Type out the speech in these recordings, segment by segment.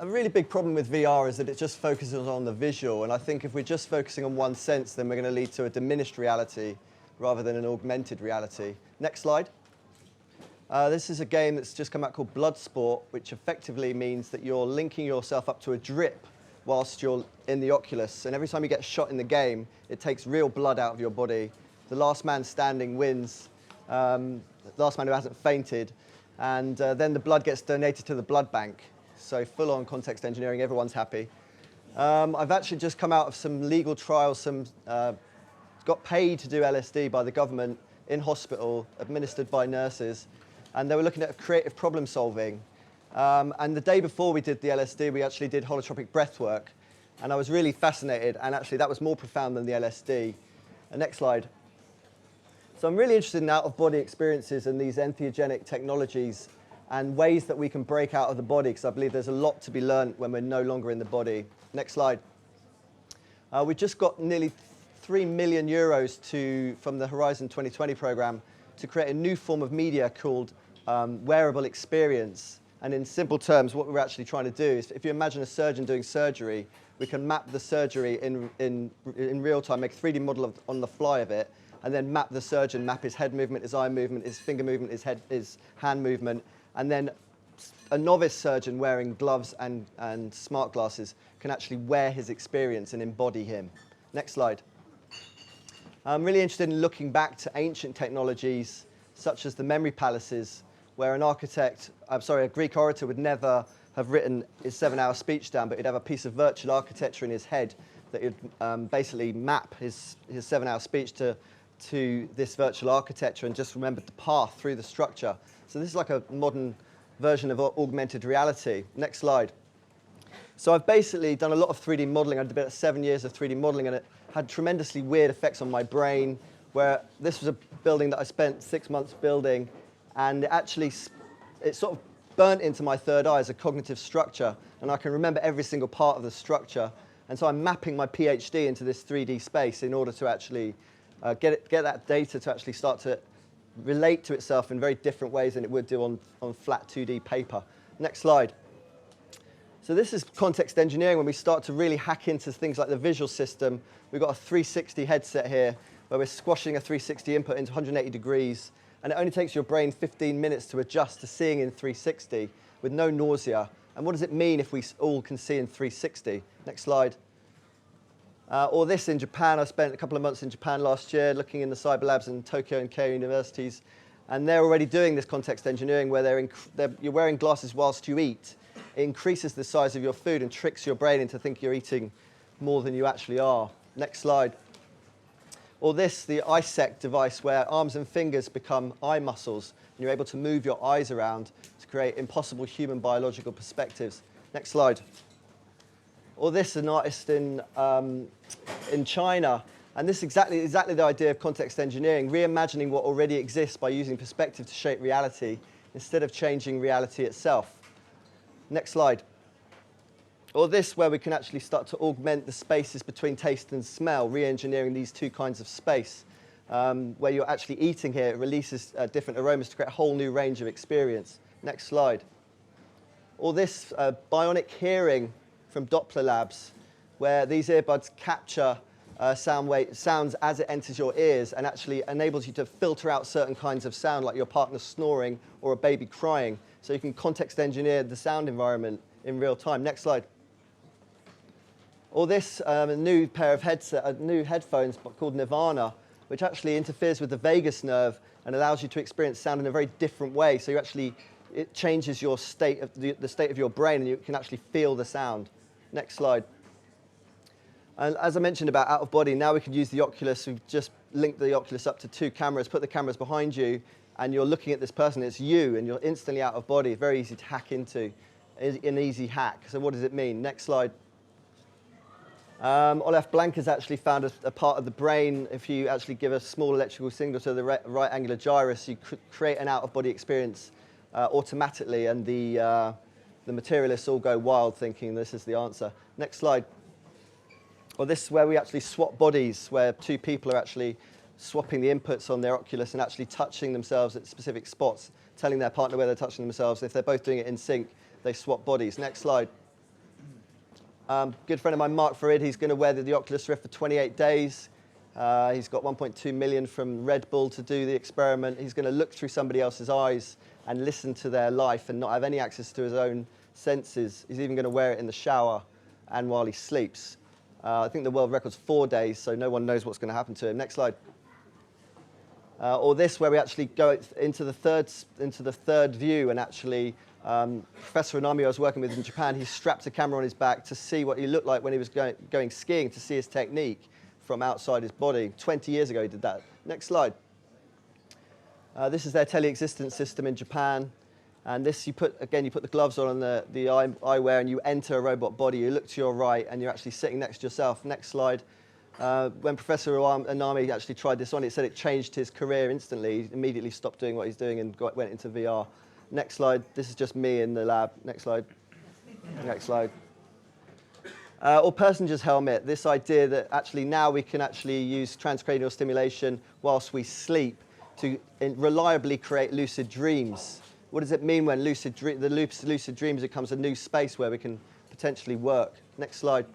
A really big problem with VR is that it just focuses on the visual, and I think if we're just focusing on one sense, then we're going to lead to a diminished reality rather than an augmented reality. Next slide. This is a game that's just come out called Bloodsport, which effectively means that you're linking yourself up to a drip whilst you're in the Oculus, and every time you get shot in the game, it takes real blood out of your body. The last man standing wins, the last man who hasn't fainted, and then the blood gets donated to the blood bank. So full-on context engineering, everyone's happy. I've actually just come out of some legal trials, got paid to do LSD by the government in hospital, administered by nurses, and they were looking at creative problem solving. And the day before we did the LSD, we actually did holotropic breath work, and I was really fascinated, and actually that was more profound than the LSD. Next slide. So I'm really interested in out-of-body experiences and these entheogenic technologies and ways that we can break out of the body, because I believe there's a lot to be learned when we're no longer in the body. Next slide. We just got nearly 3 million euros from the Horizon 2020 program to create a new form of media called wearable experience. And in simple terms, what we're actually trying to do is, if you imagine a surgeon doing surgery, we can map the surgery in real time, make a 3D model on the fly of it, and then map the surgeon, map his head movement, his eye movement, his finger movement, his hand movement, and then a novice surgeon wearing gloves and smart glasses can actually wear his experience and embody him. Next slide. I'm really interested in looking back to ancient technologies, such as the memory palaces, where a Greek orator would never have written his 7-hour speech down, but he'd have a piece of virtual architecture in his head that he'd basically map his 7-hour speech to this virtual architecture and just remembered the path through the structure. So this is like a modern version of augmented reality. Next slide. So I've basically done a lot of 3D modeling. I did about 7 years of 3D modeling, and it had tremendously weird effects on my brain, where this was a building that I spent 6 months building, and it sort of burnt into my third eye as a cognitive structure, and I can remember every single part of the structure. And so I'm mapping my PhD into this 3D space in order to actually get that data to actually start to relate to itself in very different ways than it would do on flat 2D paper. Next slide. So this is context engineering, when we start to really hack into things like the visual system. We've got a 360 headset here, where we're squashing a 360 input into 180 degrees, and it only takes your brain 15 minutes to adjust to seeing in 360 with no nausea. And what does it mean if we all can see in 360? Next slide. Or this in Japan. I spent a couple of months in Japan last year looking in the cyber labs in Tokyo and Keio universities, and they're already doing this context engineering where you're wearing glasses whilst you eat. It increases the size of your food and tricks your brain into thinking you're eating more than you actually are. Next slide. Or this, the ISEC device, where arms and fingers become eye muscles, and you're able to move your eyes around to create impossible human biological perspectives. Next slide. Or this, an artist in China, and this is exactly the idea of context engineering, reimagining what already exists by using perspective to shape reality instead of changing reality itself. Next slide. Or this, where we can actually start to augment the spaces between taste and smell, re-engineering these two kinds of space, where you're actually eating here, it releases different aromas to create a whole new range of experience. Next slide. Or this, bionic hearing from Doppler Labs, where these earbuds capture sounds as it enters your ears and actually enables you to filter out certain kinds of sound, like your partner snoring or a baby crying. So you can context engineer the sound environment in real time. Next slide. Or this, a new pair of new headphones called Nirvana, which actually interferes with the vagus nerve and allows you to experience sound in a very different way. So it changes your state of the state of your brain, and you can actually feel the sound. Next slide. And as I mentioned about out of body, now we can use the Oculus. We've just linked the Oculus up to 2 cameras, put the cameras behind you, and you're looking at this person. It's you, and you're instantly out of body. Very easy to hack into, an easy hack. So what does it mean? Next slide. Olaf Blank has actually found a part of the brain. If you actually give a small electrical signal to the right angular gyrus, you create an out-of-body experience automatically, and the materialists all go wild thinking this is the answer. Next slide. Well, this is where we actually swap bodies, where 2 people are actually swapping the inputs on their Oculus and actually touching themselves at specific spots, telling their partner where they're touching themselves. If they're both doing it in sync, they swap bodies. Next slide. Good friend of mine, Mark Farid, he's going to wear the Oculus Rift for 28 days. He's got 1.2 million from Red Bull to do the experiment. He's going to look through somebody else's eyes and listen to their life and not have any access to his own senses. He's even going to wear it in the shower and while he sleeps. I think the world record's 4 days, so no one knows what's going to happen to him. Next slide. Or this, where we actually go into the third view, and actually, Professor Anami I was working with in Japan, he strapped a camera on his back to see what he looked like when he was going skiing, to see his technique from outside his body. 20 years ago he did that. Next slide. This is their teleexistence system in Japan. And this, you put the gloves on the eyewear, and you enter a robot body. You look to your right, and you're actually sitting next to yourself. Next slide. When Professor Anami actually tried this on, it said it changed his career instantly. He immediately stopped doing what he's doing and went into VR. Next slide. This is just me in the lab. Next slide. Next slide. Or passenger's helmet. This idea that actually now we can actually use transcranial stimulation whilst we sleep to reliably create lucid dreams. What does it mean when the lucid dreams becomes a new space where we can potentially work? Next slide.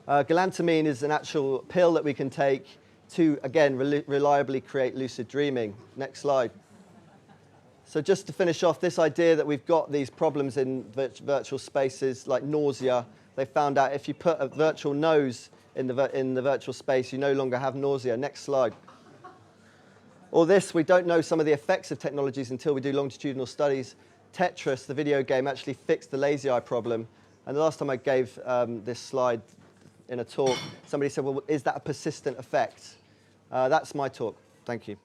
Galantamine is an actual pill that we can take to, again, reliably create lucid dreaming. Next slide. So just to finish off, this idea that we've got these problems in virtual spaces like nausea, they found out if you put a virtual nose in the virtual space, you no longer have nausea. Next slide. Or this, we don't know some of the effects of technologies until we do longitudinal studies. Tetris, the video game, actually fixed the lazy eye problem. And the last time I gave this slide in a talk, somebody said, well, is that a persistent effect? That's my talk. Thank you.